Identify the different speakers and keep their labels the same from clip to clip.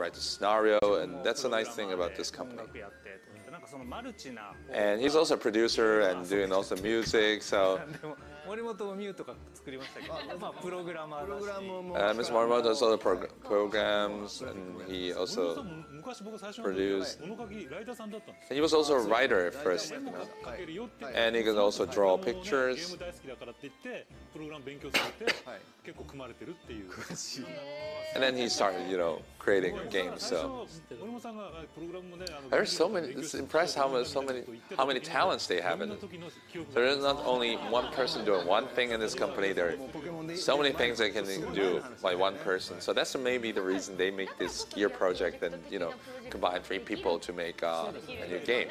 Speaker 1: write the scenario, and that's a nice thing about this company. And he's also a producer and doing also music, so Mr. Morimoto does other programs, and he also produced. And he was also a writer at first, you know? And he can also draw pictures. And then he started, you know, creating games. So there's so many. It's impressive how many talents they have in it. There is not only one person doing one thing in this company. There are so many things they can do by one person. So that's maybe the reason they make this Gear project and, you know, combine 3 people to make a new game.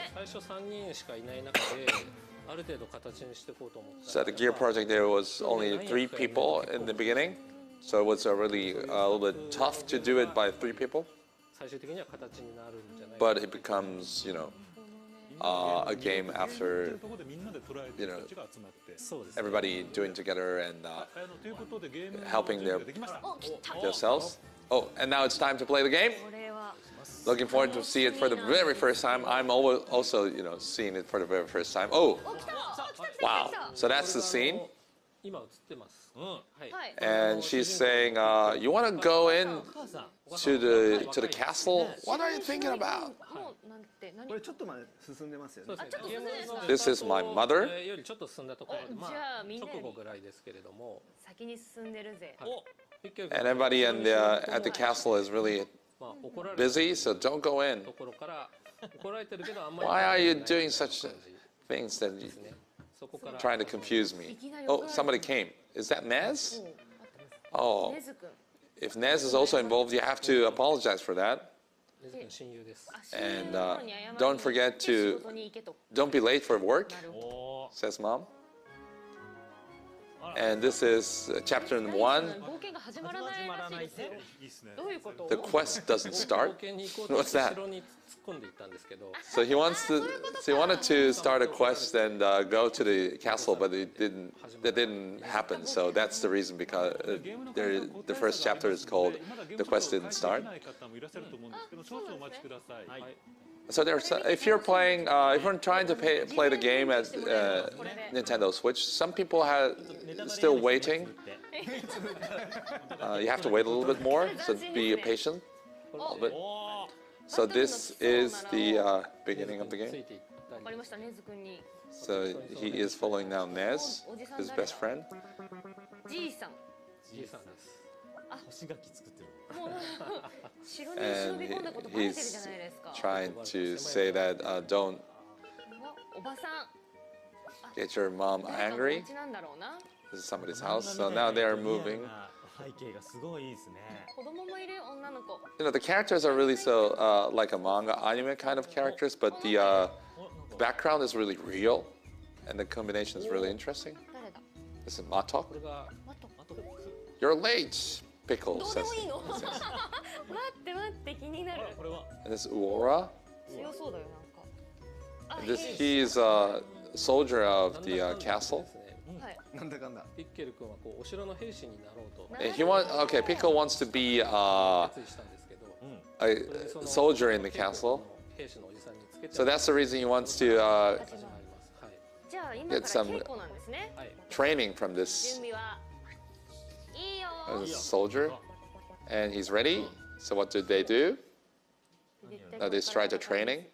Speaker 1: So at the Gear project there was only 3 people in the beginning. So it was really a little bit tough to do it by 3 people. But it becomes, you know, a game after, you know, everybody doing together and helping themselves. Oh, and now it's time to play the game. Looking forward to see it for the very first time. I'm also, you know, seeing it for the very first time. Oh, wow! So that's the scene. And she's saying, "You want to go in to the castle? What are you thinking about?" This is my mother. And everybody at the castle is really busy, so don't go in. Why are you doing such things that you trying to confuse me? Oh, somebody came. Is that Nez? Oh, if Nez is also involved, you have to apologize for that. And don't forget to, don't be late for work, says mom. And this is chapter 1. The quest doesn't start. What's that? So he wanted to start a quest and go to the castle, but that didn't happen. So that's the reason, because the first chapter is called "The Quest Didn't Start." So there's, if you're playing, if you're trying to play the game at Nintendo Switch, some people are still waiting. You have to wait a little bit more, so be patient a little bit. So this is the beginning of the game. So he is following now Nez, his best friend. And he's trying to say that don't get your mom angry. This is somebody's house, so now they are moving. You know, the characters are really so like a manga anime kind of characters, but the background is really real, and the combination is really interesting. This is Matok. You're late, Pickle says. And this is Uora. And this, he is a soldier of the castle. Okay, Pickle wants to be a soldier in the castle. So that's the reason he wants to get some training from this soldier. And he's ready. So what did they do? Now they start the training.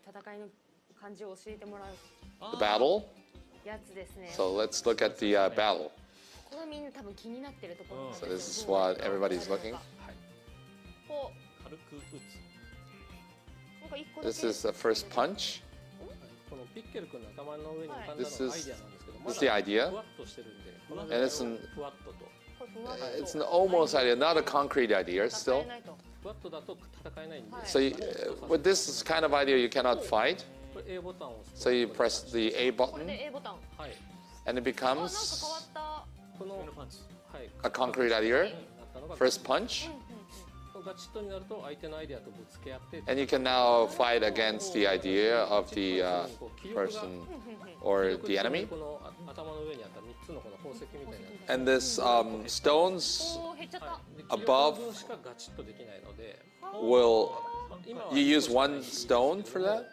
Speaker 1: The battle. So let's look at the battle. So this is what everybody's looking. This is the first punch. This is the idea. And it's an almost idea, not a concrete idea still. So with this kind of idea, you cannot fight. So you press the A button, and it becomes a concrete idea. First punch. And you can now fight against the idea of the person or the enemy. And this stones above will You use one stone for that?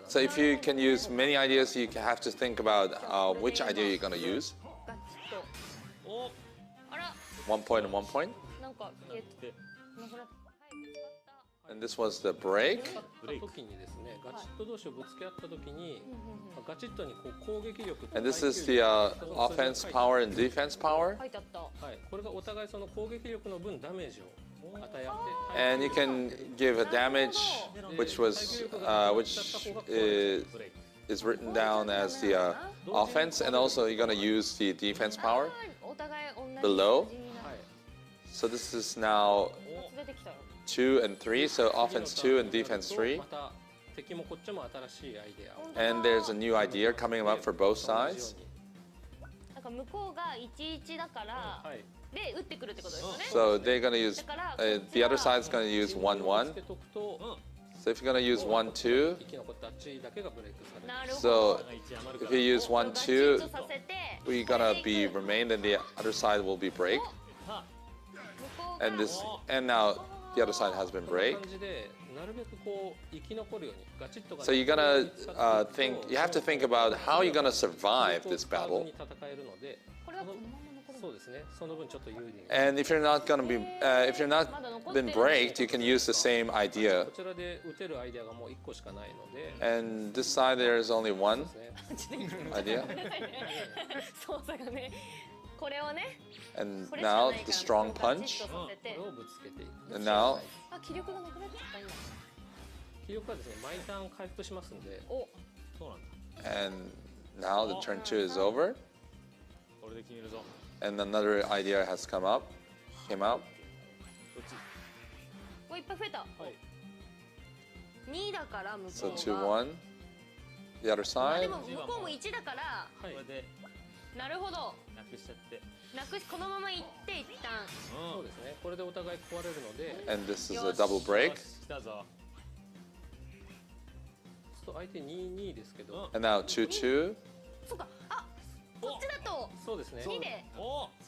Speaker 1: So if you can use many ideas, you have to think about which idea you're going to use. 1 point and 1 point. And this was the break. And this is the offense power and defense power. And you can give a damage which is written down as the offense, and also you're going to use the defense power below. So this is now 2 and 3, so offense 2 and defense 3. And there's a new idea coming up for both sides. So they're going to use, the other side's going to use 1-1. So if you're going to use 1-2, so if you use 1-2, we're going to be remained and the other side will be break. And now the other side has been break. So you're gonna you have to think about how you're gonna survive this battle. And if you're not been breaked, you can use the same idea. And this side there is only one idea. And now the strong punch. And now. And now the turn 2 is over. And another idea has came out. So 2-1. The other side. And this is a double break. And now 2-2.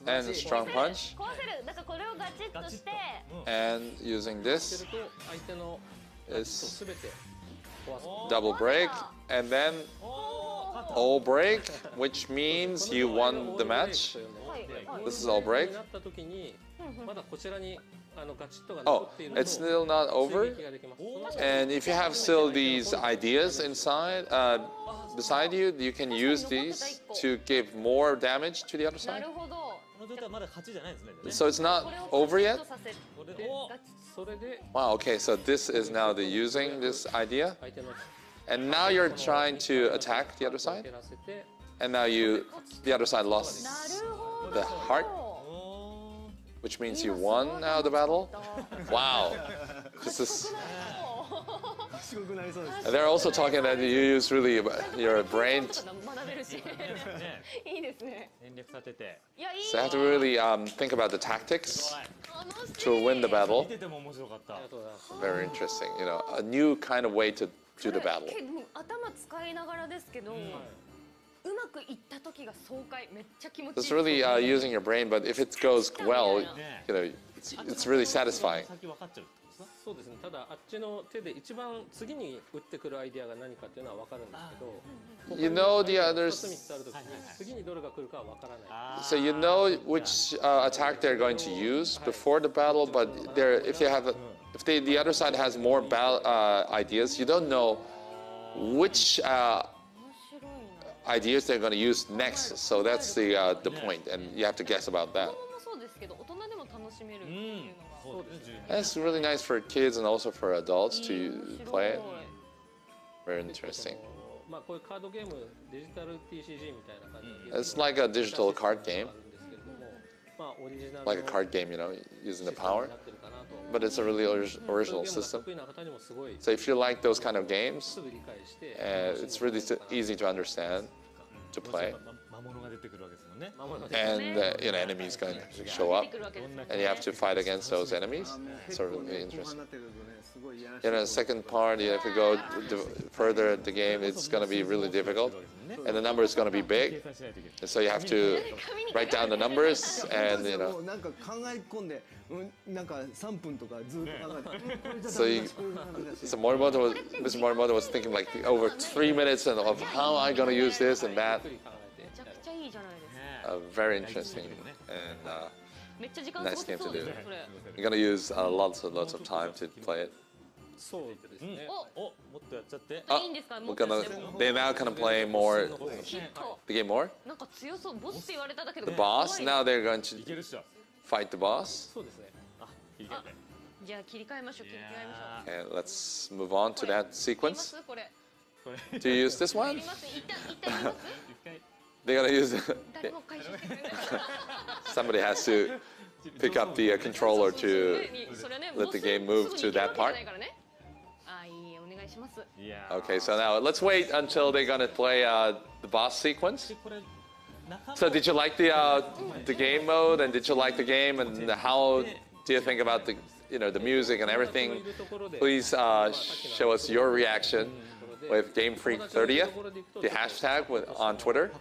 Speaker 1: And a strong punch. And using this is double break. And then all break, which means you won the match. This is all break. Oh, it's still not over. And if you have still these ideas beside you, you can use these to give more damage to the other side. So it's not over yet? Wow, okay, so this is now using this idea. And now you're trying to attack the other side. And now the other side lost the heart, which means you won now the battle. Wow. This is. And they're also talking that you use really your brain. So you have to really think about the tactics to win the battle. Very interesting. You know, a new kind of way to do the battle. It's really using your brain, but if it goes well, you know, it's really satisfying. You know the others. So you know which attack they're going to use before the battle, but if the other side has more ideas, you don't know which ideas they're going to use next. So that's the point, and you have to guess about that. That's really nice for kids and also for adults to play it. Very interesting. It's like a digital card game. Like a card game, you know, using the power. But it's a really original system. So if you like those kind of games, it's really easy to understand, to play. and enemies going to show up, and you have to fight against those enemies. Sort of interesting. The second part, if you go further at the game, it's going to be really difficult, and the number is going to be big, and so you have to write down the numbers, and so Mr. Morimoto was thinking like over 3 minutes of how am I going to use this and that. Very interesting and nice game to do. You're going to use lots of time to play it. They're now going to play more, the game more. The boss, now they're going to fight the boss. Okay, let's move on to that sequence. Do you use this one? They're gonna use it. Somebody has to pick up the controller to let the game move to that part. Okay, so now let's wait until they're gonna play the boss sequence. So did you like the game mode, and did you like the game, and how do you think about the music and everything? Please show us your reaction with GameFreak30th, the hashtag on Twitter.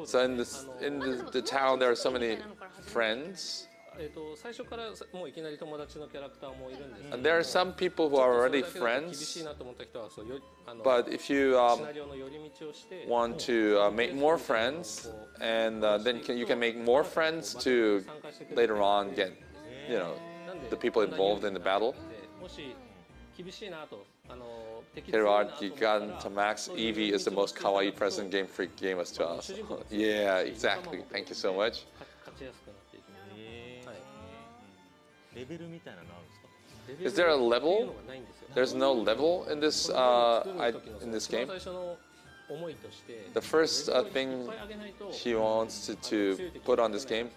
Speaker 1: So in the town, there are so many friends. And there are some people who are already friends, but if you want to make more friends, and then you can make more friends to later on get, the people involved in the battle. Gerard Gigantamax Eevee is the most kawaii present Game Freak gave us to us. Yeah, exactly. Thank you so much. Is there a level? There's no level in this game. The first thing he wants to put on this game,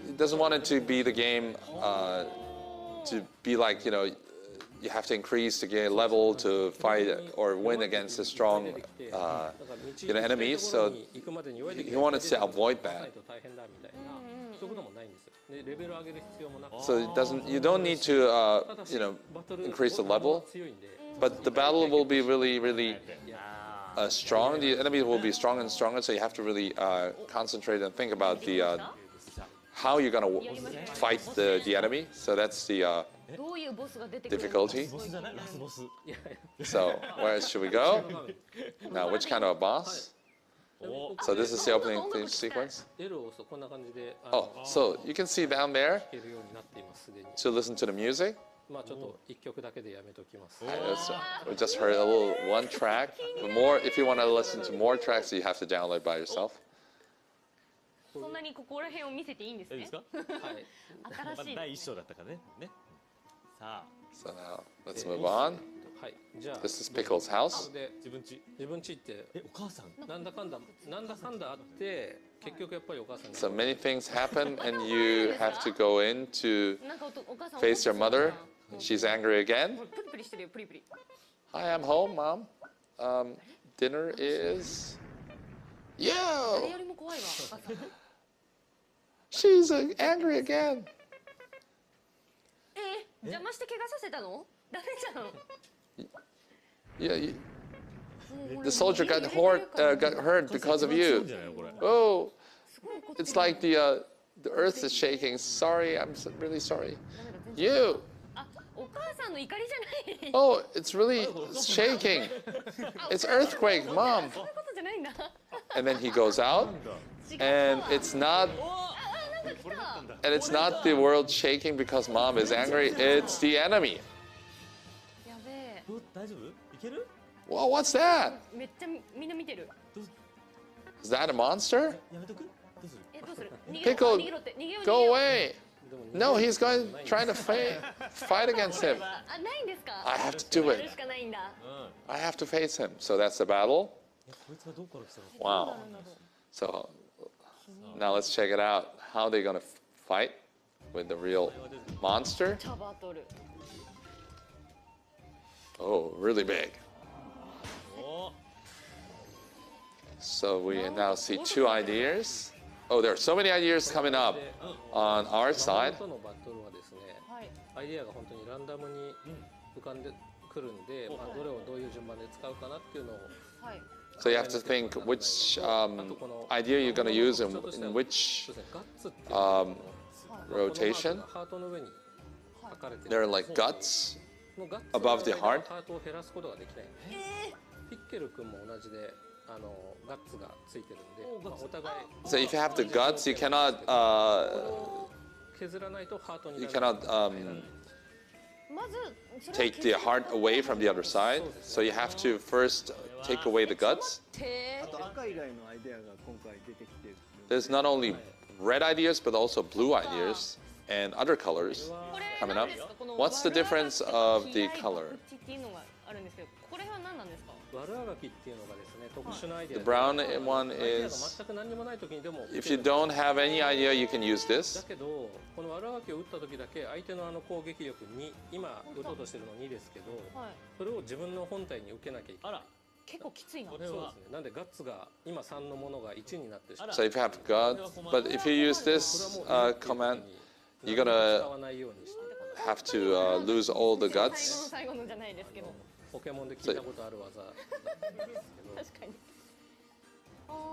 Speaker 1: he doesn't want it to be the game to be like, you have to increase the game level to fight or win against a strong enemies. So he wanted to avoid that. So you don't need to increase the level, but the battle will be really strong. The enemy will be stronger and stronger, so you have to really concentrate and think about how you're gonna fight the enemy. So that's the difficulty. So where should we go? Now, which kind of a boss? So this is the opening theme sequence. Oh, so you can see down there to listen to the music. We just heard a little one track. But more, if you want to listen to more tracks, you have to download by yourself. So now let's move on. This is Pickle's house. So many things happen, and you have to go in to face your mother. She's angry again. Hi, I'm home, Mom. Dinner is... Yo! She's angry again. Yeah, the soldier got hurt because of you. Oh, it's like the earth is shaking. Sorry, I'm really sorry. You. Oh, it's really shaking. It's earthquake, Mom. And then he goes out, and it's not the world shaking because Mom is angry. It's the enemy. Whoa, what's that? Is that a monster? Pickle, go away. No, he's trying to fight against him. I have to do it. I have to face him. So that's the battle. Wow. So now let's check it out. How they're going to fight with the real monster. Oh, really big. So we now see 2 ideas. Oh, there are so many ideas coming up on our side. So you have to think which idea you're going to use in which rotation. There are like guts above the heart. So if you have the guts, you cannot take the heart away from the other side. So you have to first take away the guts. There's not only red ideas, but also blue ideas and other colors coming up. What's the difference of the color? The brown one is, if you don't have any idea, you can use this. So if you have guts, but if you use this command, you're gonna have to lose all the guts.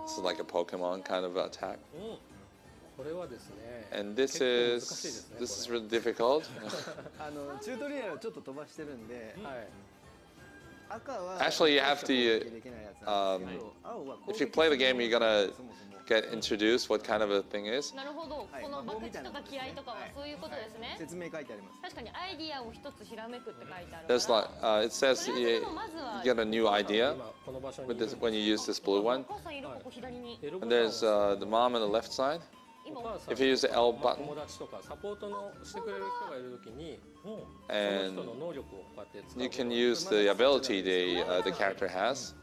Speaker 1: This is like a Pokémon kind of attack. And this is really difficult. Actually, you have to, if you play the game, you're gonna get introduced what kind of a thing is. There's like, it says you get a new idea with this, when you use this blue one. And there's the mom on the left side. If you use the L button, and you can use the ability the character has.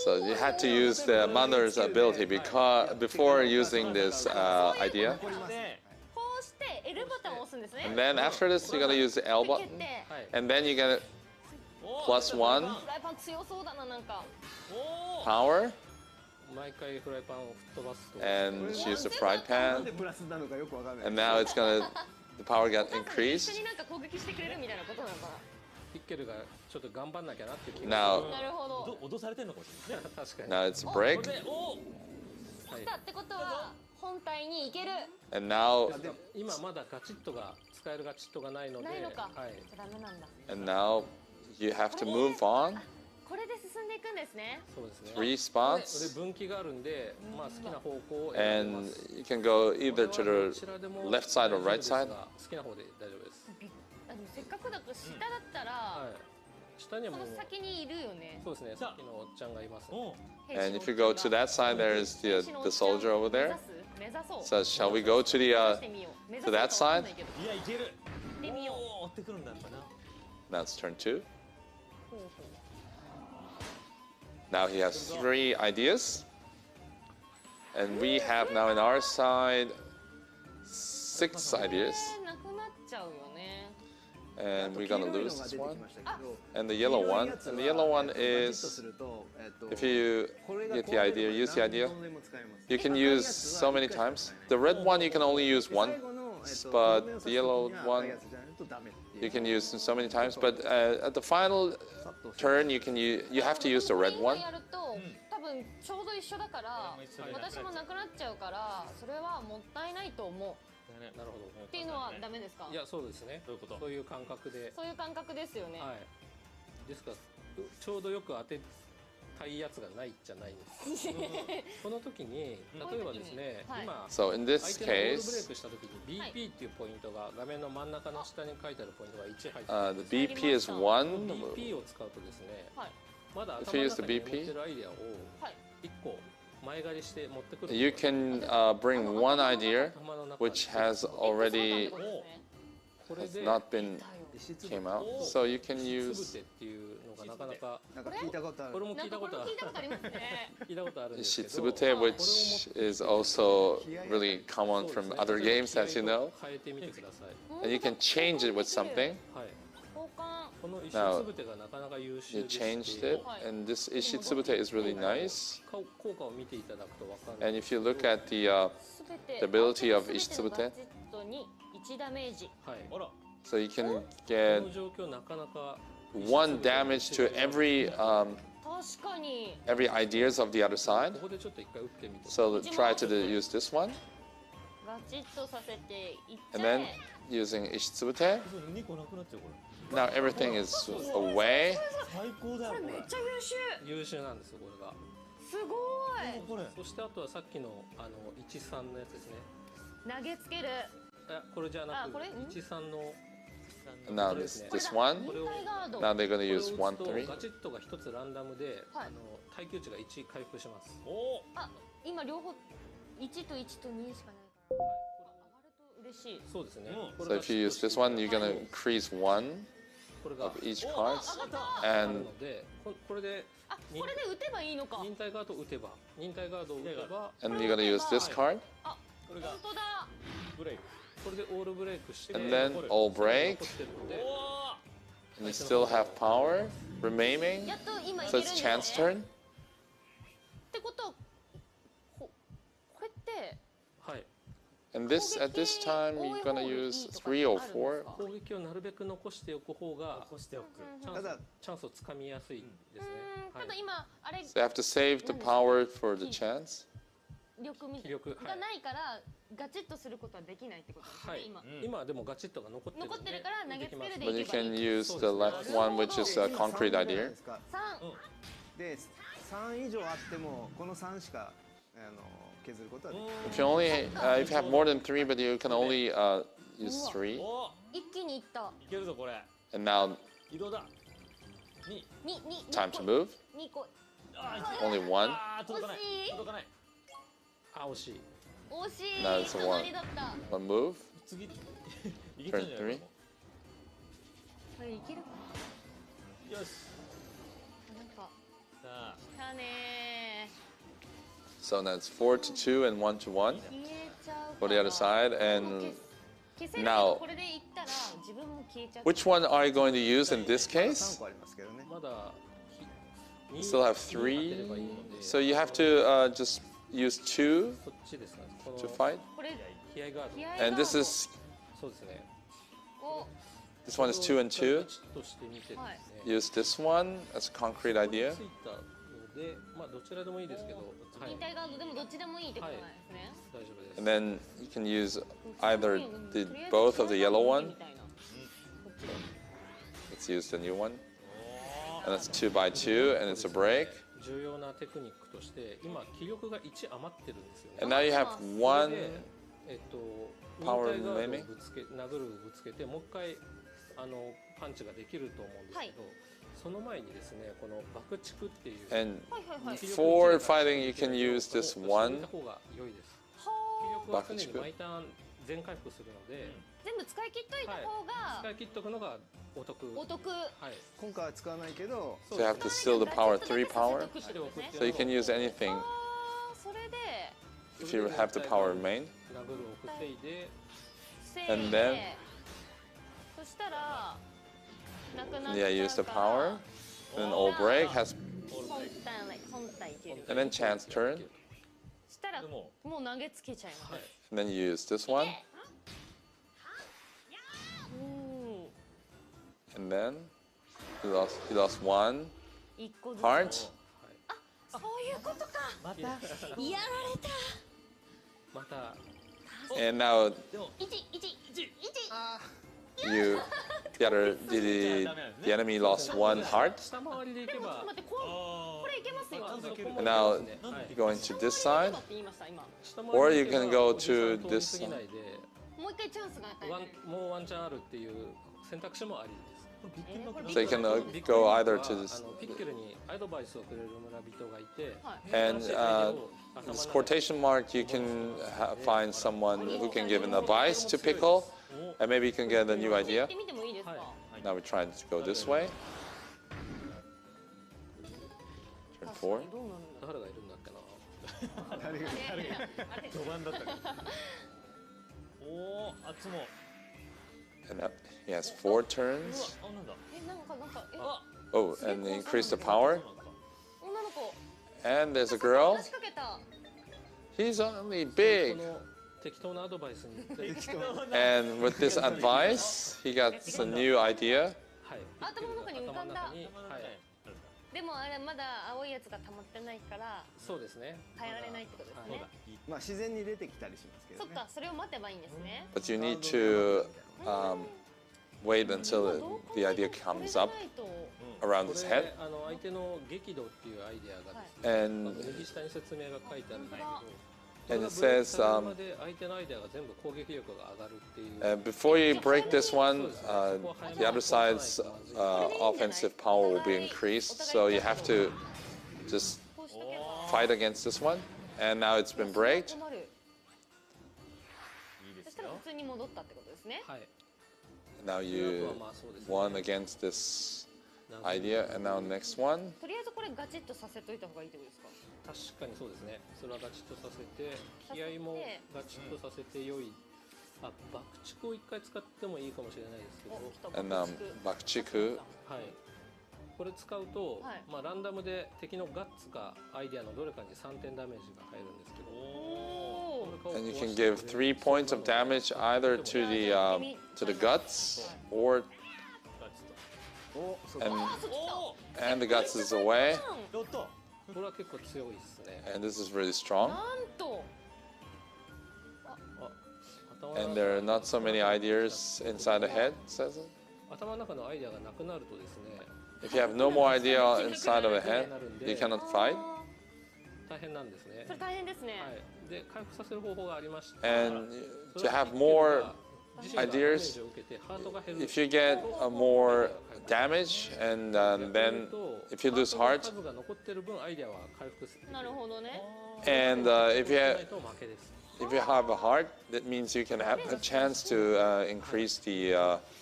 Speaker 1: So you had to use the mother's ability before using this idea. And then after this, you're going to use the L button. And then you get +1 power. And use the fried pan. And now it's going to, the power got increased. Now it's a break. And now you have to move on. 3 spots. And you can go either to the left side or right side. And if you go to that side, there is the soldier over there. So shall we go to that side? Now it's turn 2. Now he has 3 ideas. And we have now on our side 6 ideas. And we're gonna lose this one. And the yellow one. And the yellow one is, if you get the idea, use the idea, you can use so many times. The red one you can only use once, but the yellow one you can use so many times. But at the final turn, you have to use the red one. So in this case, the BP is 1. If you use the BP, you can bring one idea which has already not been came out, so you can use Ishitsubute, which is also really common from other games, as you know, and you can change it with something. Now, you changed it, and this Ishitsubute is really nice. And if you look at the ability of Ishitsubute, so you can get 1 damage to every ideas of the other side. So try to use this one, and then using Ishitsubute. Now everything is away.
Speaker 2: 優秀なんですよこれが。すごい。そしてあとはさっきの13のやつですね。投げつける。これじゃなく13の。
Speaker 1: Now this one. Now they're going to use 1-3.
Speaker 2: ガチットが一つランダムで耐久値が1回復します。
Speaker 3: あ、今両方1と1と2しかないから。上がると嬉しい。
Speaker 2: そうですね。
Speaker 1: So if you use this one, you're going to increase 1 of each card, and
Speaker 2: これで
Speaker 3: 打てばいいのか。
Speaker 2: 忍耐ガードを打てば、忍耐ガードを打てば、
Speaker 1: and you're going to use this card.
Speaker 3: あ、本当だ。
Speaker 2: ブレイク。これでオールブレイクして、
Speaker 1: And then all break, and you still have power remaining.
Speaker 3: やっと今い
Speaker 1: So
Speaker 3: けるんだ
Speaker 1: it's
Speaker 3: よね。
Speaker 1: chance turn.
Speaker 3: ってことはこれって。
Speaker 2: はい。
Speaker 1: And this at this time you're gonna use 3 or 4.
Speaker 2: 攻撃をなるべく残しておく方がチャンスをつかみやすいですね。
Speaker 3: ただ今あれ
Speaker 1: So you have to save the power for the chance.
Speaker 3: 力がないからガチッとすることはできないってことですね。
Speaker 2: 今でもガチッとが残ってる
Speaker 3: から投げつけるで
Speaker 1: But
Speaker 3: い
Speaker 1: you
Speaker 3: けばいい。
Speaker 1: can use the left one, which is a concrete idea.
Speaker 4: で3以上あってもこの3しか削ることはできない。
Speaker 1: If you have more than 3, but you can only use 3.
Speaker 3: 一気にいった。
Speaker 1: And now
Speaker 4: 移動だ。
Speaker 1: time to move.
Speaker 3: 2個。
Speaker 1: Only 1.
Speaker 2: 惜しい。
Speaker 3: 惜しい。
Speaker 1: Now it's a 1.
Speaker 3: だった。
Speaker 1: One move. Turn 3.
Speaker 3: これいけるかな。
Speaker 4: よし。
Speaker 3: なんか。
Speaker 4: さあ。
Speaker 3: 来たね。
Speaker 1: So now it's 4 to 2 and 1 to 1 for the other side. And now,
Speaker 3: これでいったら自分も消えちゃう。
Speaker 1: which one are you going to use in this
Speaker 4: 3
Speaker 1: case?
Speaker 4: 個ありますけどね。
Speaker 2: まだ
Speaker 1: You still have 3. So you have to just use 2
Speaker 2: そっちですね。
Speaker 1: to fight.
Speaker 3: これ
Speaker 2: 気合ガード。
Speaker 1: And this is
Speaker 2: そうですね。
Speaker 1: this one is 2 and 2.
Speaker 2: として見てですね。
Speaker 1: Use this one as a concrete idea.
Speaker 2: ついたので、まあどちらでもいいですけど、はい。
Speaker 3: 忍耐ガードでもどっちでもいいってことなんですね。
Speaker 2: 大丈夫です。
Speaker 1: And then you can use either both of the yellow one. Let's use the new one. And that's 2 by 2, and it's a break.
Speaker 2: 重要なテクニックとして今気力が1余ってるんですよね。
Speaker 1: And now you have 1power
Speaker 2: remaining。殴るぶつけてもう一回パンチができると思うんですけど、その前にですねこの爆竹っていう。
Speaker 1: And for fighting, you can use this one.
Speaker 2: 方が良いです。気力は常に毎ターン全回復するので。
Speaker 3: 全部使い切っといた方が。
Speaker 2: 使い切っとくのがお得。
Speaker 3: お得。はい。
Speaker 4: 今回は使わないけど。
Speaker 1: So you have to steal the power 3 power. So you can use anything
Speaker 3: それで。
Speaker 1: if you have the power remain.
Speaker 2: 殴るを防いで。
Speaker 1: And then
Speaker 3: そしたら。なくなっちゃうから。
Speaker 1: Yeah, use the power. And then all break has.
Speaker 3: 本体いける。
Speaker 1: And then chance turn.
Speaker 3: したらもう投げつけちゃいます。
Speaker 1: And then you use this one. And then he lost 1 heart.
Speaker 3: そういうことか。またやられた。
Speaker 2: また。
Speaker 1: And now the enemy lost 1 heart.
Speaker 2: 下回りでいけば。
Speaker 3: 待ってこれいけますよ。
Speaker 1: And now you're going to this side. Or you can go to this side.
Speaker 3: もう一回チャンスが与えられる。
Speaker 2: もうワンチャンあるっていう選択肢もありです。
Speaker 1: So you can go either to this.
Speaker 2: ピッケルにアドバイスをくれる村人がいて、
Speaker 1: And this quotation mark, you can find someone who can give an advice to Pickle, and maybe you can get a new
Speaker 3: 行
Speaker 1: idea.
Speaker 3: ってみてもいいですか？
Speaker 1: Now we're trying to go this way. Turn 4.
Speaker 3: どうなるんだ？
Speaker 2: 誰がいるんだっけな。
Speaker 4: 誰が
Speaker 3: あれ？
Speaker 5: 序盤だったからおおあっちも
Speaker 1: And he has 4 turns.
Speaker 5: あなんだ
Speaker 1: Oh, and increase the power.
Speaker 3: 女の子。
Speaker 1: And there's a girl.
Speaker 3: 話しかけた。
Speaker 1: He's only
Speaker 2: こ
Speaker 1: big.
Speaker 2: の適当なアドバイスによって、
Speaker 1: And with this advice, he got a new idea.
Speaker 2: はい。
Speaker 3: 頭の中に浮かんだ。
Speaker 2: はい。
Speaker 3: でもあれまだ青いやつが溜まってないから
Speaker 2: そうですね。
Speaker 3: 変えられないってことですね。
Speaker 4: まあ自然に出てきたりしますけどね。
Speaker 3: そっか、それを待てばいいんですね。
Speaker 1: But you need to wait until the idea comes up around
Speaker 2: こ
Speaker 1: his
Speaker 2: れ
Speaker 1: head.
Speaker 2: 相手の激怒っていうアイデアがですね、
Speaker 1: And
Speaker 2: 右下に説明が書いてあるんですけど、
Speaker 1: And it
Speaker 2: これがブレイク
Speaker 1: says,
Speaker 2: されるまで相手のアイデアが全部攻撃力が上がるっていう。
Speaker 1: before you break this one, the other side's offensive power will be increased. So you have to just
Speaker 3: こうしとけば。
Speaker 1: fight against this one. And now it's been braked.
Speaker 3: 困る。
Speaker 5: いいですよ
Speaker 3: そしたら普通に戻ったってことですね。
Speaker 2: はい。
Speaker 1: Now
Speaker 2: あと
Speaker 1: you
Speaker 2: はまあそうですね。
Speaker 1: won against this idea. And now next one.
Speaker 3: とりあえずこれガチッとさせといた方がいいってことですか？
Speaker 2: 確かにそうですね。それはガチッとさせて、気合もガチッとさせて良い。あ、爆竹を一回使ってもいいかもしれないですけど、
Speaker 3: お、来た。
Speaker 1: And Bakchiku.
Speaker 2: はい。これ使うと、
Speaker 3: はい
Speaker 2: まあランダムで敵のガッツかアイデアのどれかに3点ダメージが入るんですけど。
Speaker 3: おー。
Speaker 1: And you can give 3 points of damage either to the guts or
Speaker 4: お、そう
Speaker 1: and
Speaker 3: あ、そっち来た。
Speaker 1: and the guts is away.
Speaker 5: ちょっと
Speaker 2: これは結構強いですね。
Speaker 1: And this is really strong.
Speaker 3: なんと。
Speaker 2: 頭
Speaker 1: And
Speaker 2: の
Speaker 1: there are not so many ideas inside the head, says it.
Speaker 2: 頭の中のアイデアがなくなるとですね、
Speaker 1: If you have no more idea inside of the head, you cannot fight.
Speaker 2: 大変なんですね。
Speaker 3: それ大変ですね。
Speaker 2: はい。で回復させる方法がありまして、
Speaker 1: And to have more ideas, if you get more damage and then if you lose heart,
Speaker 2: 数が残ってる分アイデアは回復する。
Speaker 3: なるほどね。
Speaker 1: and if you
Speaker 2: な
Speaker 1: have
Speaker 2: いと負けです。
Speaker 1: if you have a heart, that means you can have a chance to increase the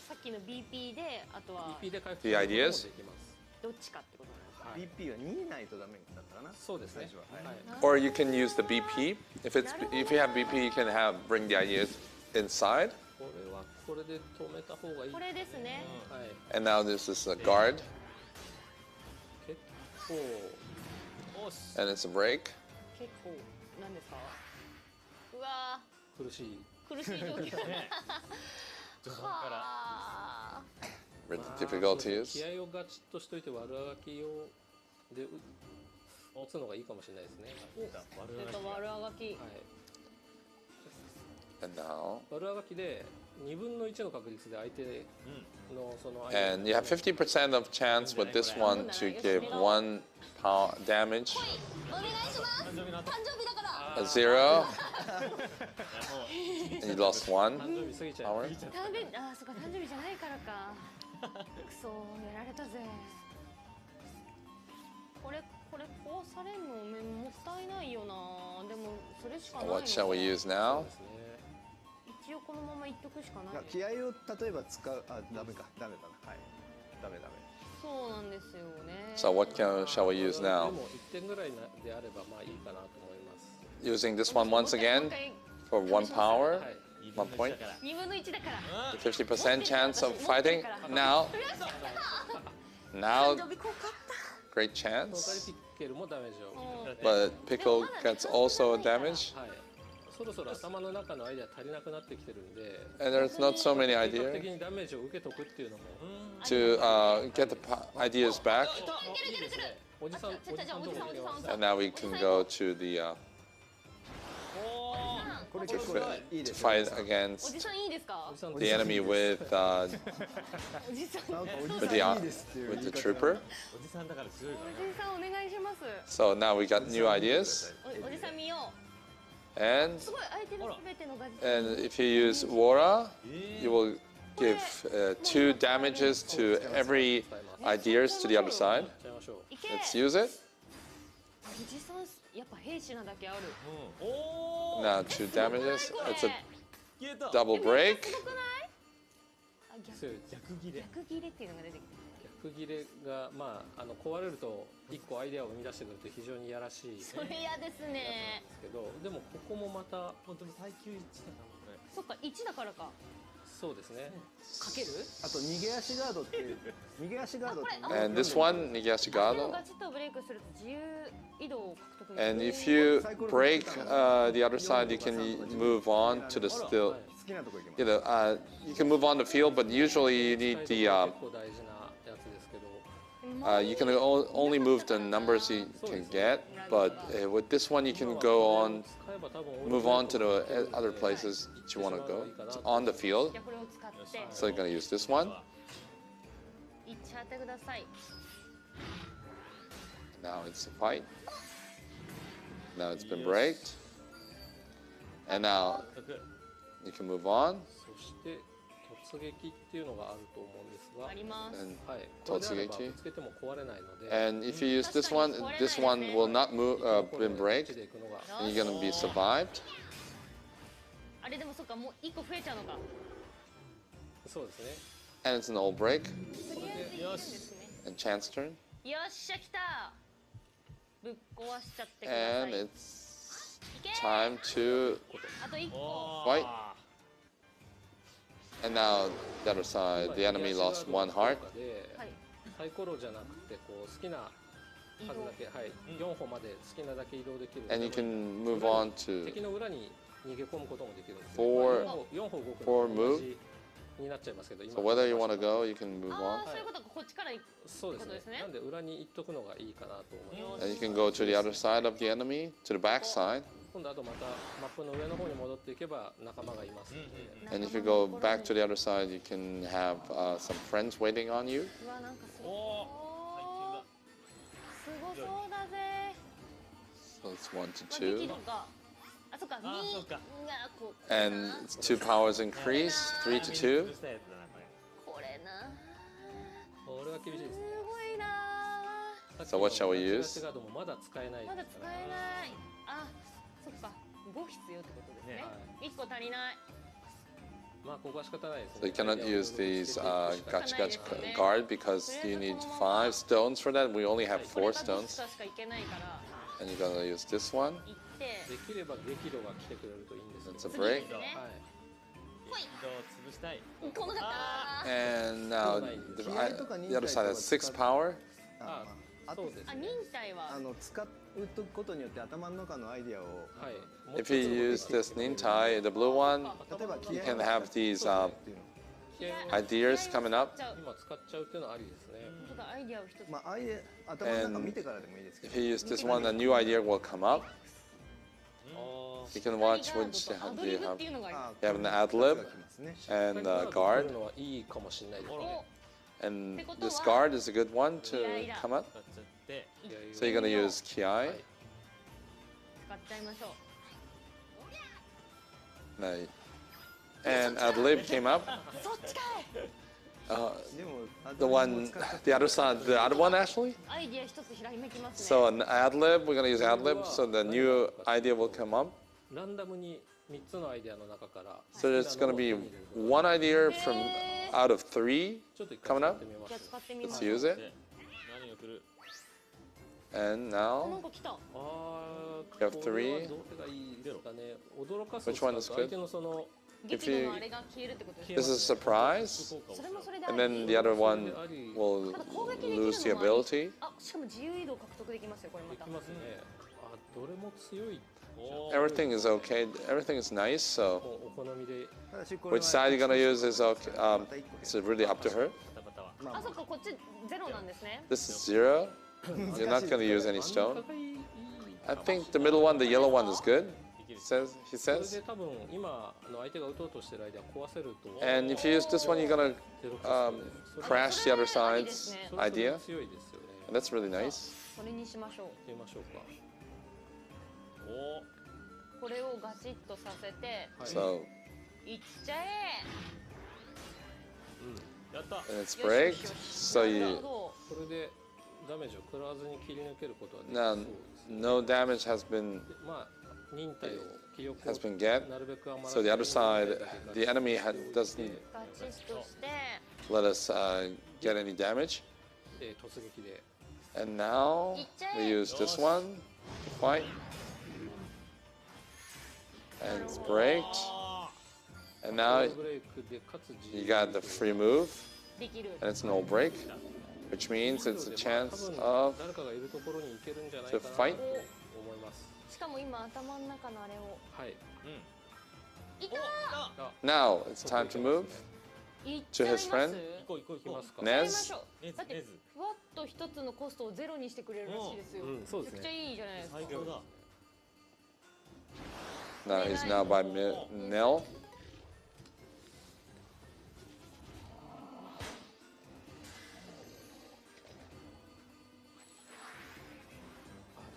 Speaker 3: さっきの BP であとは
Speaker 2: BP で回復
Speaker 1: The
Speaker 2: することもで
Speaker 1: ideas?
Speaker 2: きます。
Speaker 3: どっちかってことなんですか？
Speaker 4: BP は2ないとダメだったかな。
Speaker 2: そうですね。
Speaker 4: 最初は
Speaker 2: はい。
Speaker 1: or you can use the BP. If you have BP, you can bring the ideas inside.
Speaker 2: これはこれで止めた方がいい。
Speaker 3: これですね。
Speaker 2: はい。
Speaker 1: And now this is a guard,
Speaker 2: 結構
Speaker 5: おし
Speaker 1: and it's a break.
Speaker 3: 結構なんですか？うわ
Speaker 2: 苦しい。
Speaker 3: ー、苦しい状況。
Speaker 5: ね序盤から
Speaker 3: はあ。
Speaker 1: Really
Speaker 2: まあ
Speaker 1: difficult to
Speaker 2: 気
Speaker 1: use.
Speaker 2: 合をガチッとしといて悪あがきをで打つのがいいかもしれないですね。
Speaker 5: 出た悪あがき
Speaker 3: 悪あがき。
Speaker 2: はい。
Speaker 1: And now,
Speaker 2: 悪あがきで2分の1の確率で相手のその
Speaker 1: and you have 50% of chance with this one to give 1 damage,
Speaker 3: お願いします。
Speaker 5: 誕生日の後
Speaker 3: 誕生日だから。
Speaker 1: a 0,
Speaker 5: も
Speaker 1: and you lost 1
Speaker 2: 誕生日過ぎちゃ
Speaker 1: power.
Speaker 3: 誕生日、あー、そっか、誕生日じゃないからか。くそー、やられたぜ。これこうされんのもったいないよな。でもそれしかないの
Speaker 1: What
Speaker 3: か。
Speaker 1: shall we use
Speaker 2: う
Speaker 1: now?
Speaker 2: ですね。
Speaker 3: 一応このまま言っとくしかない。
Speaker 4: 気合を例えば使う、あ、ダメか、ダメだな。はい。ダメダメ。
Speaker 3: そうなんですよね。
Speaker 1: So what shall we use
Speaker 2: で
Speaker 1: now?
Speaker 2: も1点ぐらいであればまあいいかなと思います。
Speaker 1: Using this one once again for 1 power,
Speaker 2: はい。
Speaker 1: 1 point.
Speaker 3: 2分の1だから。
Speaker 1: 50% chance of fighting. Now,
Speaker 3: 誕
Speaker 1: now,
Speaker 3: 生日効果あっ
Speaker 1: great
Speaker 2: その代わり
Speaker 1: chance.
Speaker 2: ピッケルもダメージを。
Speaker 3: た。
Speaker 1: But Pickle gets also damage.
Speaker 2: はい。そろそろ頭の中のアイデア足りなくなってきてるんで、
Speaker 1: And there's not so many
Speaker 2: 計画
Speaker 1: ideas
Speaker 2: 的にダメージを受けとくっていうのも。
Speaker 1: to get the ideas back.
Speaker 2: いいですね。おじさんとこ行きます。
Speaker 1: And now we can go to the
Speaker 4: これ結構いいで
Speaker 1: to
Speaker 4: すね。
Speaker 1: fight
Speaker 3: お
Speaker 1: against
Speaker 3: じさんいいですか？
Speaker 2: おじさん
Speaker 1: the enemy with
Speaker 3: おじさん。
Speaker 4: なんかおじ
Speaker 1: with
Speaker 4: さ
Speaker 1: the
Speaker 4: んいいですっていう
Speaker 1: with
Speaker 4: 言い
Speaker 1: the
Speaker 4: 方
Speaker 1: trooper.
Speaker 5: おじさんだから強いか
Speaker 3: おじさんお願いします。
Speaker 1: So now we got new ideas.
Speaker 3: おじさん見よう。
Speaker 1: And
Speaker 3: すごい相手のすべてのガジ
Speaker 1: and if you use Wara, you will give 2 damages to every ideas to the other side.
Speaker 2: ちゃいましょう。
Speaker 3: いけ
Speaker 1: Let's use it.
Speaker 3: 富士山やっぱ兵士なだけある。
Speaker 5: おお
Speaker 1: Now 2 damages.
Speaker 3: これ
Speaker 1: It's a
Speaker 5: 消えた
Speaker 1: double break.
Speaker 3: すごくない？あ
Speaker 2: 強いです。
Speaker 5: 逆切れ
Speaker 3: 逆切れっていうのが出てきた。
Speaker 2: 逆切れがまあ壊れると一個アイデアを生み出してくると非常にいやらしい
Speaker 3: それ嫌ですね。
Speaker 2: ですけど、でもここもまた
Speaker 5: 本当に耐久1だなこれ
Speaker 3: そっか1だからか。
Speaker 2: そうですね。
Speaker 3: かける？
Speaker 4: あと逃げ足ガードっていう逃げ足ガードっていうのが
Speaker 1: And this one, Nigiashi
Speaker 3: でも
Speaker 1: Gado.
Speaker 3: ガチッとブレイクすると自由移動を獲得できる。
Speaker 1: And if you break the other side, you can move on to the still.
Speaker 4: 好きなとこ行きます
Speaker 1: You can move on the field, but usually you need the.
Speaker 2: 結構大事なやつですけど、
Speaker 1: You can only move the numbers you can get, but with this one, you can go on,
Speaker 2: 使えば多分
Speaker 1: move on to the other places that you want to go. It's on the field,
Speaker 3: じゃあこれを使って
Speaker 1: so you're gonna use this one.
Speaker 3: いっちゃってください。
Speaker 1: Now it's a fight. Now it's been braked, and now
Speaker 5: 逆
Speaker 1: you can move on.
Speaker 2: そして突撃っていうのがあると思うんですが、
Speaker 3: あります。
Speaker 1: And
Speaker 2: はい、これであれば
Speaker 1: 突撃
Speaker 2: ぶつけても壊れないので、
Speaker 1: and if you use this one will not move,
Speaker 2: これ
Speaker 1: been
Speaker 2: こ
Speaker 1: braked,
Speaker 2: っちで行くのが
Speaker 1: and you're gonna be survived.
Speaker 3: あれでもそっかもう1個増えちゃうのか。
Speaker 2: そうですね。
Speaker 1: And it's an old break
Speaker 3: とりあえずいいんですね。
Speaker 1: and chance turn,
Speaker 3: よっしゃ来た。ぶっ壊しちゃってくださ
Speaker 1: and
Speaker 3: い。
Speaker 1: it's
Speaker 3: いけ
Speaker 1: time to
Speaker 3: あと1個。
Speaker 5: お
Speaker 1: fight. And now the other side, the enemy lost 1 heart.
Speaker 3: はい。
Speaker 2: サイコロじゃなくてこう好きな数だけ、はい、4歩まで好きなだけ移動できる。
Speaker 1: And you can move on to
Speaker 2: 敵の裏に逃げ込むこともできるんです。
Speaker 1: Four-
Speaker 2: 4歩動く
Speaker 1: four
Speaker 2: の
Speaker 1: move
Speaker 2: 同じになっちゃいますけど、
Speaker 1: so whether you want to go, you can move
Speaker 3: あ
Speaker 1: on.
Speaker 3: あそういうことかこっちから行く。
Speaker 2: そうですね
Speaker 3: ことですね。
Speaker 2: なんで裏に行っとくのがいいかなと思います。
Speaker 1: And you can go to the other side of the enemy, to the back side.
Speaker 2: 今度あとまたマップの上の方に戻っていけば仲間がいますので、
Speaker 1: And if you go back to the other side, you can have some friends waiting on you.
Speaker 3: うわなんかすご
Speaker 5: お
Speaker 3: すごそうだぜ。
Speaker 1: So it's 1 to 2.
Speaker 3: 激怒か。あそっか
Speaker 5: あ
Speaker 3: 2
Speaker 5: そっか
Speaker 3: がこう
Speaker 1: And it's 2 powers increase, 3 to 2.
Speaker 5: したやつだなこれ
Speaker 3: これな。
Speaker 2: これは厳しいですね。
Speaker 3: すごいな。
Speaker 1: So what shall we use?
Speaker 2: ガチガチガードもまだ使えない
Speaker 3: まだ使
Speaker 2: ですから。
Speaker 3: えない。あ、そっか。5必要ってことですね。1個足りない。
Speaker 2: まあここは仕方ないですね。
Speaker 1: So you cannot use these gacha gacha guard because you need 5 stones for that. We only have
Speaker 3: これ
Speaker 1: 4
Speaker 3: がどっ
Speaker 1: stones.
Speaker 3: ちかしかいけないから。
Speaker 1: And you're gonna use this one.
Speaker 3: 行って。
Speaker 2: できれば激怒が来てくれるといいんですけ
Speaker 1: It's
Speaker 2: ど。
Speaker 1: a
Speaker 3: 次
Speaker 1: break.
Speaker 3: ですね。
Speaker 2: はい。
Speaker 5: 移動を潰したい
Speaker 3: 来なかった。
Speaker 1: And now the other side has 6 power.
Speaker 4: ああ
Speaker 2: そうです
Speaker 3: あ、忍
Speaker 2: ね。
Speaker 3: 耐は。
Speaker 4: 使うことによって頭の中のアイディアを
Speaker 2: はい。
Speaker 1: If you use this Nintai, the blue one,
Speaker 4: 例えば
Speaker 1: you can have these
Speaker 4: っていうの
Speaker 1: ideas coming up.
Speaker 2: 今使っちゃうっていうのはありですね。
Speaker 3: ちょっとアイディアを一つ。
Speaker 4: まあアイデア頭の中見てからでもいいですけ
Speaker 1: If
Speaker 4: ど
Speaker 1: you use this one, a new idea will come up.
Speaker 2: あ
Speaker 1: You can watch
Speaker 3: ア
Speaker 1: which
Speaker 3: ド
Speaker 1: do
Speaker 3: リ
Speaker 1: you
Speaker 3: ブっ
Speaker 1: have.
Speaker 3: ていうのがありま
Speaker 1: You have an
Speaker 4: が
Speaker 1: ad
Speaker 4: 来
Speaker 1: lib
Speaker 4: ますね
Speaker 1: and
Speaker 2: あ。
Speaker 1: guard.
Speaker 2: のはいいかもしれないです
Speaker 3: す。
Speaker 2: ね。
Speaker 3: お、
Speaker 1: And this guard is a good one to come up.
Speaker 5: 使っちゃって
Speaker 1: So you're gonna use Kiai.
Speaker 3: 使っちゃいましょう。
Speaker 1: And ad lib came up.
Speaker 3: そっちかい。
Speaker 4: でも
Speaker 1: The one, the other side, the other one actually.
Speaker 3: アイディア一つひらめきますね。
Speaker 1: So an ad lib, we're gonna use ad lib. So the new idea will come up.
Speaker 2: ランダムに3つのアイデアの中から
Speaker 1: So there's gonna be one idea from out of 3.
Speaker 2: ちょっと一回
Speaker 1: coming
Speaker 2: 使
Speaker 1: up?
Speaker 2: ってみま
Speaker 3: じゃあ
Speaker 2: す。
Speaker 3: 使ってみま
Speaker 1: Let's
Speaker 3: す。
Speaker 1: use it.
Speaker 5: で何が来る
Speaker 1: And
Speaker 3: なん
Speaker 1: now
Speaker 3: か来た。
Speaker 2: ああ、
Speaker 1: You have
Speaker 2: これは
Speaker 1: three.
Speaker 2: どれがいいですかね。驚かす
Speaker 1: Which one is
Speaker 2: 相手のその
Speaker 3: 激怒のあれが消えるってことですね。
Speaker 1: this is a surprise,
Speaker 3: それもそれであ
Speaker 1: and
Speaker 3: り。
Speaker 1: then the other one will
Speaker 3: ただ攻撃できる
Speaker 1: lose the
Speaker 3: のもあり
Speaker 1: ability.
Speaker 3: あ、しかも自由移動獲得できますよこれまた。
Speaker 2: できますね。あ、どれも強い。
Speaker 5: おー
Speaker 1: Everything is okay. Everything is nice. So
Speaker 2: もうお好みで。
Speaker 4: ただしこれ
Speaker 1: which
Speaker 4: は
Speaker 1: side you're gonna use is okay.
Speaker 4: また一個
Speaker 1: It's really up to her.
Speaker 5: バタバタは
Speaker 4: ま
Speaker 3: あ、そっかこっちゼロなんですね。
Speaker 1: This is 0. You're not gonna use any
Speaker 2: 真ん
Speaker 1: stone.
Speaker 2: 中がいい。
Speaker 1: I think the middle one, the yellow one, is good.
Speaker 5: できる
Speaker 1: He
Speaker 2: それ
Speaker 1: says.
Speaker 2: で多分今相手が打とうとしてる間壊せると。
Speaker 1: And if you use this one, you're gonna
Speaker 2: ゼロ化する
Speaker 1: crash the other side's
Speaker 2: それは
Speaker 1: idea.
Speaker 2: 強いですよね。
Speaker 1: And that's really nice.
Speaker 3: それにしましょう。
Speaker 2: やってみましょうか。
Speaker 5: お
Speaker 3: これをガチッとさせて
Speaker 2: はい。
Speaker 1: So
Speaker 3: いっちゃえ。
Speaker 1: and it's breaked. So
Speaker 3: なる
Speaker 1: you
Speaker 3: ほど。
Speaker 2: これでダメージを食らわずに切り抜けることはでき
Speaker 1: now
Speaker 2: そうですね。
Speaker 1: no damage has been
Speaker 2: でまあ忍耐を気力
Speaker 1: has
Speaker 2: を
Speaker 1: been get.
Speaker 2: なるべく余ら
Speaker 1: So the
Speaker 2: せ
Speaker 1: other
Speaker 2: ずに
Speaker 1: side,
Speaker 2: 忍耐
Speaker 1: the
Speaker 2: だけ
Speaker 1: enemy
Speaker 2: ガチッとして
Speaker 1: doesn't
Speaker 3: ガチッとして、
Speaker 1: let us get any damage.
Speaker 2: 突撃で
Speaker 1: And now we use this one to fight. And it's breaked. And now
Speaker 2: ブレイクでかつ
Speaker 1: you got the free move,
Speaker 3: できる。
Speaker 1: and it's no break, which means it's a chance
Speaker 2: 多分
Speaker 1: of
Speaker 2: 誰かがいるところに行けるんじゃない
Speaker 1: to
Speaker 2: かなと
Speaker 1: fight.
Speaker 2: 思います。
Speaker 3: しかも今頭の中のあれを。
Speaker 2: はい。
Speaker 3: いたー。
Speaker 1: Now it's time to move
Speaker 3: いっちゃい
Speaker 1: to
Speaker 3: ま
Speaker 1: his
Speaker 3: す。
Speaker 1: friend
Speaker 5: 行こう行こう行こ
Speaker 2: 行きますか。
Speaker 3: やりま
Speaker 1: Nez.
Speaker 3: しょう。だってふわっと一つのコストをゼロにしてくれるらしいですよ。
Speaker 2: うん、そうです
Speaker 3: めちゃくちゃ
Speaker 2: ね。
Speaker 3: いいじゃないですか。
Speaker 5: 最強だ
Speaker 1: Now he's now by Nell.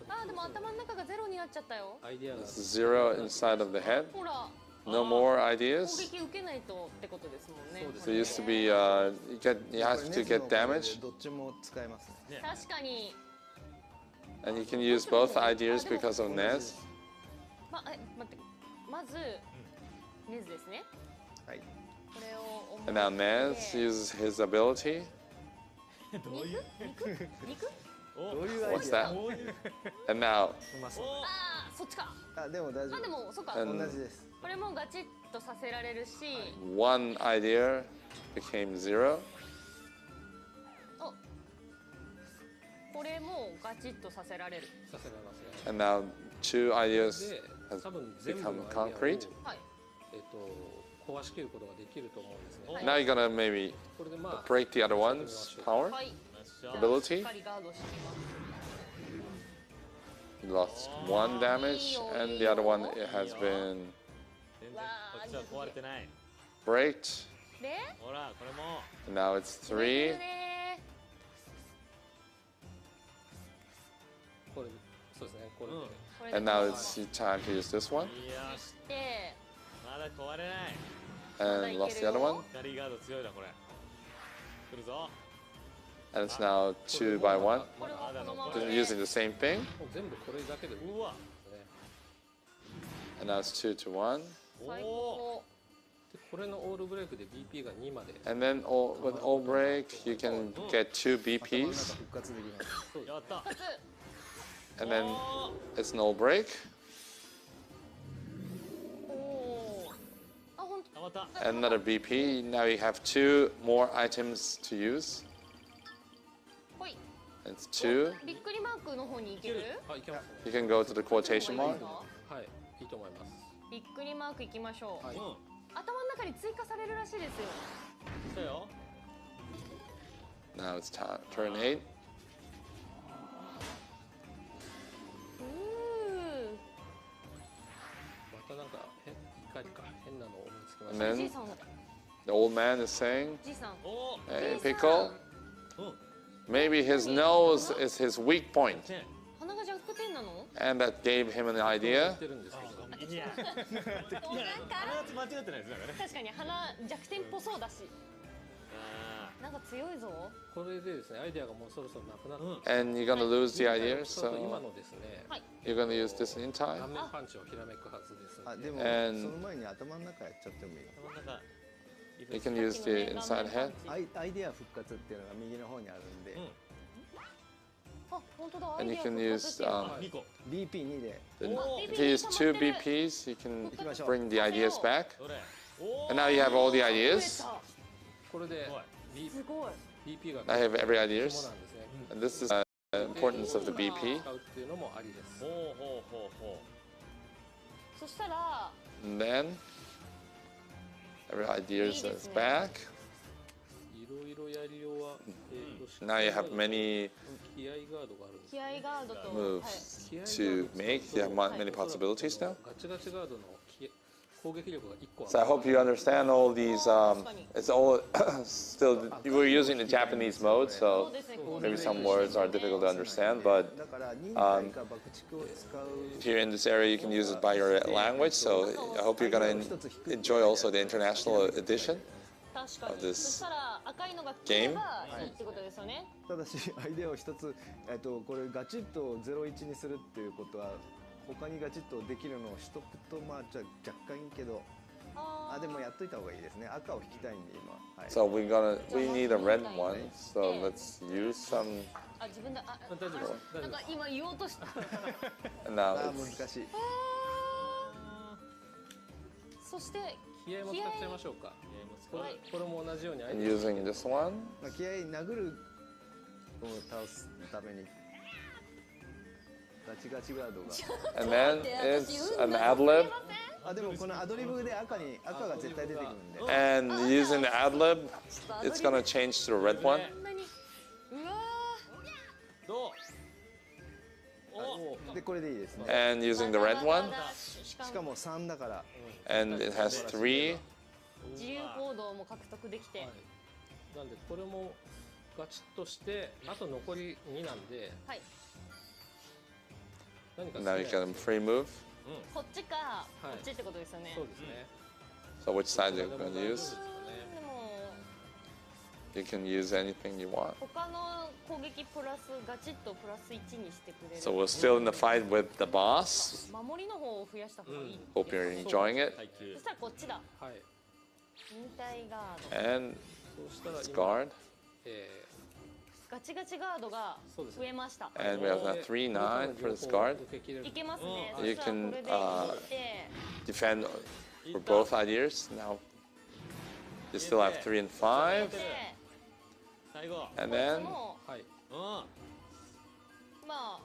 Speaker 3: あーでも頭の中がゼロになっちゃったよ。
Speaker 2: アイディアが
Speaker 1: Zero inside of the head.
Speaker 3: ほら、
Speaker 1: No more
Speaker 3: 攻
Speaker 1: ideas.
Speaker 3: 撃受けないとってことですもんね。
Speaker 1: So it used to be you have to get damage,
Speaker 4: どっちも使えますね。
Speaker 3: 確かに。
Speaker 1: and you can use both ideas because of Nez.
Speaker 3: 待って。まずネズですね。
Speaker 4: はい。
Speaker 3: これを思い
Speaker 1: And now Nez uses his ability.
Speaker 5: どういう
Speaker 3: 肉？
Speaker 4: どういうアイ
Speaker 1: What's
Speaker 4: デア？
Speaker 1: that? And now
Speaker 3: ああ、そっちか。
Speaker 4: あ、でも大丈
Speaker 3: あでもそっか。
Speaker 4: 夫。
Speaker 1: And
Speaker 4: 同じです。
Speaker 3: これもガチッとさせられるし、
Speaker 1: one idea became zero.
Speaker 3: お、これもガチッとさせられる。
Speaker 2: させられますね。
Speaker 1: And now two ideas
Speaker 2: で、
Speaker 1: has
Speaker 2: 多分全部
Speaker 1: become
Speaker 2: のアイデアを
Speaker 1: concrete.
Speaker 3: はい。
Speaker 2: 壊しきることができると思うんですね。
Speaker 3: はい
Speaker 1: Now you're gonna maybe
Speaker 2: これでまあ
Speaker 1: break the other one's power,
Speaker 3: はい。
Speaker 1: ability.
Speaker 3: しっかりガードしてみます。
Speaker 1: You lost one damage, and the other one it has been
Speaker 5: 全然こっちは壊れてない
Speaker 1: breaked.
Speaker 3: で、
Speaker 5: ほらこれも
Speaker 1: And now it's
Speaker 3: 決めて
Speaker 1: three.
Speaker 3: るね
Speaker 2: これそうですね。これで、
Speaker 3: これで
Speaker 1: And now it's time to use this one.
Speaker 5: いやー
Speaker 3: で、
Speaker 5: まだ壊れない
Speaker 1: And lost the other one.
Speaker 5: 光ガード強いなこれ来るぞ
Speaker 1: And it's now 2 by 1.
Speaker 3: これはこのまま
Speaker 1: Just
Speaker 3: で
Speaker 1: using the same thing.
Speaker 2: もう全部これだけで
Speaker 5: うわ
Speaker 1: And now it's 2 to 1.
Speaker 3: 最
Speaker 5: お
Speaker 3: 高。
Speaker 2: でこれのオールブレイクで BP が2まで
Speaker 1: And then with all break, you can get 2
Speaker 4: 頭の中
Speaker 1: BPs.
Speaker 4: 復活できます。
Speaker 5: やった
Speaker 1: And then
Speaker 5: お
Speaker 1: it's an all break.
Speaker 3: おお。あ、本当。
Speaker 5: たまった
Speaker 1: And another BP. Now you have 2 more items to use.
Speaker 3: ほい。
Speaker 1: And it's 2.
Speaker 3: びっくりマークの方に行ける？
Speaker 2: あいけますね。
Speaker 1: You can go to the quotation mark.
Speaker 2: はいいいと思います。
Speaker 3: びっくりマーク行きましょう。
Speaker 2: はい
Speaker 5: うん
Speaker 3: 頭の中に追加されるらしいですよ。
Speaker 5: 来たよ
Speaker 1: Now it's turn 8.
Speaker 2: またなんか怒りか変なのを思いつきまし
Speaker 1: And
Speaker 2: た。
Speaker 3: じい
Speaker 1: then
Speaker 3: さん、
Speaker 1: the old man is saying,
Speaker 3: じいさん。
Speaker 5: お
Speaker 1: Hey,
Speaker 3: じいさん
Speaker 1: Pickle,
Speaker 5: うん
Speaker 1: maybe his nose is his weak point.
Speaker 5: 10
Speaker 3: 鼻が弱点なの？
Speaker 1: And that gave him an
Speaker 2: 言
Speaker 1: idea.
Speaker 2: ってるんですけど。
Speaker 5: いや
Speaker 3: 当然か？
Speaker 5: 必ず間違ってないですなんかね
Speaker 3: 確かに鼻弱点っぽそうだし。
Speaker 5: あ
Speaker 3: なんか強いぞ。
Speaker 2: これでですねアイデアがもうそろそろなくなって、
Speaker 5: うん
Speaker 1: And you're gonna lose the idea,
Speaker 2: 使うと今
Speaker 1: so
Speaker 2: のですね、
Speaker 3: はい。
Speaker 1: you're gonna use this in
Speaker 2: 顔
Speaker 1: time.
Speaker 2: 面パンチをひらめくはずです
Speaker 4: あ、
Speaker 2: ので。
Speaker 4: でも
Speaker 1: And-
Speaker 4: その前に頭の中やっちゃってもいい。
Speaker 5: 頭の中
Speaker 1: You can use the inside head.
Speaker 4: アイデア復活っていうのが右の方にあるんで、
Speaker 5: うん
Speaker 3: あ、本当だ。アイ
Speaker 1: And
Speaker 3: デ
Speaker 1: you
Speaker 3: ア
Speaker 1: can
Speaker 3: 復
Speaker 1: use
Speaker 3: 活してる。
Speaker 5: 2個
Speaker 4: BP2 で
Speaker 1: Then
Speaker 5: Oh.
Speaker 1: if you use 2 BPs, you can
Speaker 4: 行きましょう。
Speaker 1: bring the ideas back.
Speaker 5: どれお
Speaker 1: And now you have all the
Speaker 3: 増え
Speaker 1: ideas.
Speaker 3: た。
Speaker 2: これで B-
Speaker 3: すごい。
Speaker 2: BP が
Speaker 1: I have every
Speaker 2: 肝
Speaker 1: ideas.
Speaker 2: なんですね。
Speaker 1: And this is the importance of the BP.
Speaker 2: 使うっていうのもありです。
Speaker 5: ほうほうほうほ
Speaker 3: そしたら
Speaker 1: And then every ideas is back.
Speaker 2: いろいろやりようは、
Speaker 1: Now you have many
Speaker 2: 気合ガードがあるんです
Speaker 3: 気合ガードと、はい、
Speaker 1: moves
Speaker 2: 気合ガード
Speaker 1: to make. You have many possibilities now.
Speaker 2: ガチガチガードの攻撃力が1個
Speaker 1: So I hope you understand all these. It's all still we're using the Japanese mode,
Speaker 3: そう
Speaker 1: so
Speaker 3: ですね。
Speaker 1: maybe some words are difficult to understand. But
Speaker 4: だから忍耐か爆竹を使う
Speaker 1: if you're in this area, you can use it by your language. So I hope you're gonna enjoy also the international edition.
Speaker 3: 確か
Speaker 1: of
Speaker 3: に。
Speaker 1: this
Speaker 3: そしたら赤いのが来ればいいってことですよね。
Speaker 4: ただしアイデアを一つ、これガチッと01にするっていうことは他にガチッとできるのをしとくとまあじゃ若干いいけど、でもやっといた方がいいですね。赤を引きたいんで今。はい。
Speaker 1: So we need a red one. So let's use some.
Speaker 3: 自分で
Speaker 2: 大丈夫です。
Speaker 3: なんか今言おうとした。
Speaker 1: And now
Speaker 4: 難
Speaker 1: it's
Speaker 4: しい。
Speaker 3: そして
Speaker 2: 気合も使っちゃいましょうか。これも同じように
Speaker 1: using this one.
Speaker 4: まあ気合い殴るを倒すためにガチガチガードが。
Speaker 1: And then it's an ad lib.
Speaker 4: でもこのアドリブで赤が絶対出てくるんで。
Speaker 1: And using the ad lib, it's gonna change to the red one.
Speaker 3: うわ
Speaker 5: どう
Speaker 4: でこれでいいですね。
Speaker 1: And using the red one.
Speaker 3: しか
Speaker 4: しかも3だから。
Speaker 1: And it has 3.
Speaker 3: 自由行動も獲得できて、
Speaker 2: なんでこれもガチッとしてあと残り2なんで、
Speaker 3: はい、
Speaker 2: 何か
Speaker 1: Now you can free move.
Speaker 3: こっちかこっちってことですよね。
Speaker 2: そうですね。
Speaker 1: So which side you're gonna use?
Speaker 3: でも
Speaker 1: You can use anything you want.
Speaker 3: 他の攻撃プラスガチッとプラス1にしてくれる。
Speaker 1: So we're still in the fight with the boss.
Speaker 3: 守りの方を増やした方がいい。
Speaker 1: Hope you're enjoying it.
Speaker 3: そしたらこっちだ。
Speaker 2: はい。
Speaker 3: 忍耐ガード。
Speaker 1: And
Speaker 2: そうした
Speaker 1: this
Speaker 2: ら
Speaker 1: guard.
Speaker 3: ガチガチガードが増えました。
Speaker 1: And we have a 3/9 for this guard.
Speaker 3: いけますね。
Speaker 1: You
Speaker 3: そしたら
Speaker 1: can
Speaker 3: これでいって
Speaker 1: defend for both ideas. Now you still have 3 and 5.
Speaker 5: 最後
Speaker 1: And
Speaker 3: こい
Speaker 1: then
Speaker 3: つも
Speaker 2: はい。
Speaker 3: まあ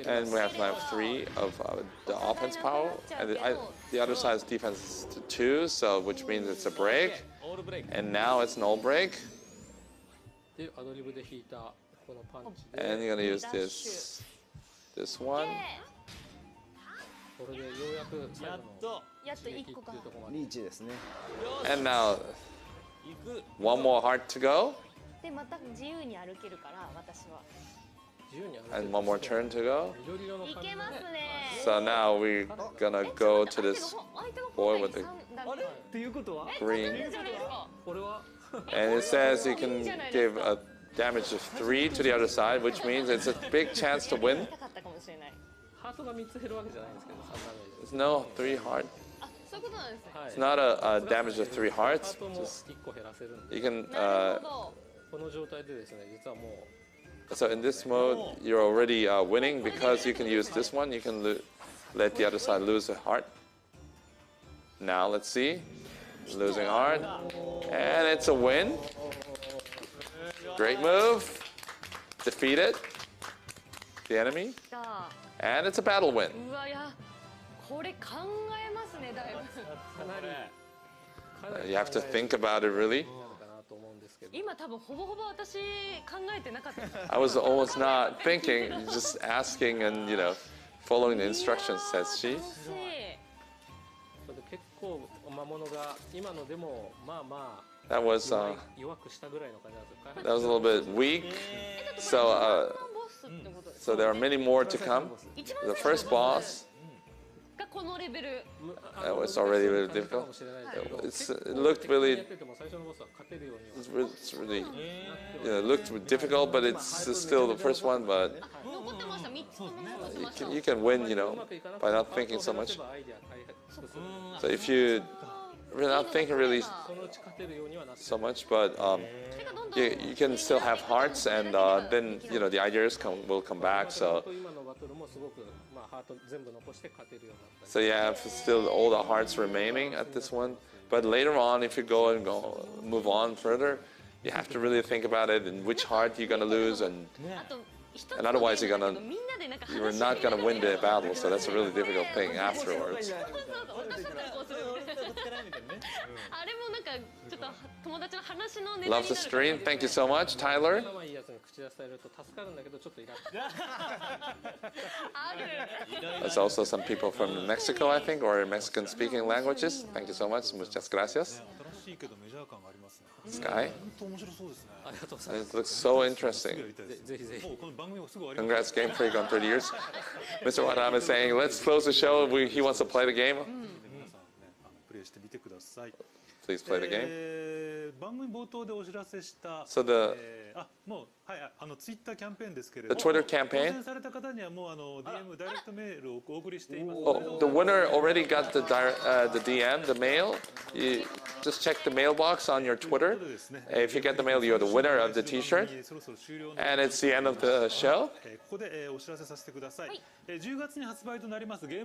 Speaker 1: and we have now 3 of the offense power. And the other side's defense is 2, so which means it's a break.
Speaker 5: オールブレイク
Speaker 1: And now it's an all break.
Speaker 2: でアドリブで引いたこのパンチで
Speaker 1: And you're gonna use this one.
Speaker 2: これでようやく最
Speaker 5: やっ
Speaker 2: 後の
Speaker 5: と
Speaker 3: やっと1個か。
Speaker 2: っていうところまで
Speaker 4: リーチですね。
Speaker 1: And now
Speaker 5: 行く
Speaker 1: one more heart to go.
Speaker 3: でまた自由に歩けるから私は。
Speaker 2: 自由に歩ける
Speaker 1: And one more turn to go.
Speaker 2: 緑色の
Speaker 3: い
Speaker 2: 紙
Speaker 3: けますね。
Speaker 1: So now we're gonna go to this
Speaker 3: 相手の
Speaker 1: boy
Speaker 3: 方
Speaker 1: with the
Speaker 5: あれっていうことは
Speaker 1: green.
Speaker 3: じゃないですか。
Speaker 2: これは
Speaker 1: And it says you can give a damage of 3 to the other side, which means it's a big chance to win.
Speaker 3: 痛かったかもしれない。
Speaker 2: ハートが3つ減るわけじゃないんですけど、3ダメージ
Speaker 1: There's no 3 heart.
Speaker 3: あ、そういうことなんですね。
Speaker 2: はい
Speaker 1: It's not a damage of 3
Speaker 2: ハ
Speaker 1: hearts.
Speaker 2: ートも
Speaker 1: Just
Speaker 2: 1個減らせるんで
Speaker 1: you can.
Speaker 3: なるほど。
Speaker 2: この状態でですね、実はもう
Speaker 1: So in this mode, you're already winning because you can use this one. You can let the other side lose a heart. Now let's see, losing heart, and it's a win. Great move. Defeated the enemy,
Speaker 3: だ
Speaker 1: and it's a battle win.
Speaker 3: うわこれ考えますねだいぶ。
Speaker 2: かなり
Speaker 1: You have to think about it really.
Speaker 2: かなと思うんですけど、
Speaker 3: 今多分ほぼほぼ私考えてなかったです。
Speaker 1: I was almost not thinking, just asking and following the instructions, says she.
Speaker 3: 楽しい。
Speaker 2: それで結構魔物が今のでもまあまあ
Speaker 1: That was
Speaker 2: 弱くしたぐらいの感じなんですよ。
Speaker 1: that was a little bit weak. So
Speaker 3: ボスってことです。
Speaker 1: so there are many more to come.
Speaker 3: 一番
Speaker 1: The first boss.
Speaker 3: がこのレベル。
Speaker 1: That was already really difficult. It looked really,
Speaker 2: やってても最初のボスは勝てるようには
Speaker 1: it's really, it looked difficult, but it's still the first one. But
Speaker 3: 残ってました。3つとも残ってました。
Speaker 1: you can win, by not thinking so much. So if you're not thinking really
Speaker 2: そのうち勝てるようにはなって
Speaker 1: so much, but you can still have hearts, and then the ideas will come back. So
Speaker 2: 今のバトルもすごくまあハート全部残して勝てるようになったり
Speaker 1: so you have still all the hearts remaining at this one. But later on, if you move on further, you have to really think about it and which heart you're gonna lose, and
Speaker 3: あと一つ
Speaker 1: and otherwise you're
Speaker 3: み
Speaker 1: gonna
Speaker 3: んなでなんか
Speaker 1: you're not gonna win the battle. So that's a really difficult thing afterwards.
Speaker 3: 私だったらこうするみたいな。あれもなんかちょっと友達の話のネタに
Speaker 1: Love
Speaker 3: な
Speaker 1: the
Speaker 3: る。
Speaker 1: stream. Thank you so much, Tyler.
Speaker 2: 頭いいやつに口出されると助かるんだけどちょっとイラッと
Speaker 3: ある。
Speaker 1: There's also some people from Mexico, I think, or Mexican-speaking languages. Thank you so much. Muchas gracias.
Speaker 6: 新しいけどメジャー感がありますね。
Speaker 1: Sky.
Speaker 6: 本当面白そうですね。
Speaker 2: ありがとうございま
Speaker 1: It looks so interesting.
Speaker 6: すぐやりたいです。
Speaker 2: すぜひぜひ
Speaker 6: もうこの番組もすぐ終わります。
Speaker 1: Congrats, Game Freak, on 30 years. Mr. Wadam is saying, let's close the show. He wants to play the game.
Speaker 6: 皆さんね、プレイしてみてください。
Speaker 1: please play the game.
Speaker 6: 番組冒頭でお知らせした、
Speaker 1: So the
Speaker 6: もうはいツイッターキャンペーンですけれ
Speaker 1: the
Speaker 6: ども、
Speaker 1: Twitter
Speaker 6: 当
Speaker 1: campaign.
Speaker 6: 選された方にはもうDM ダイレクトメールをお送りしています。
Speaker 1: Oh, the winner already got the DM, the mail. You just check the mailbox on your Twitter. If you get the mail, you're the winner of the T-shirt.
Speaker 6: そろそろ終了
Speaker 1: And it's the end of the show.
Speaker 6: ここでお知らせさせてください。10月に発売となりますゲーム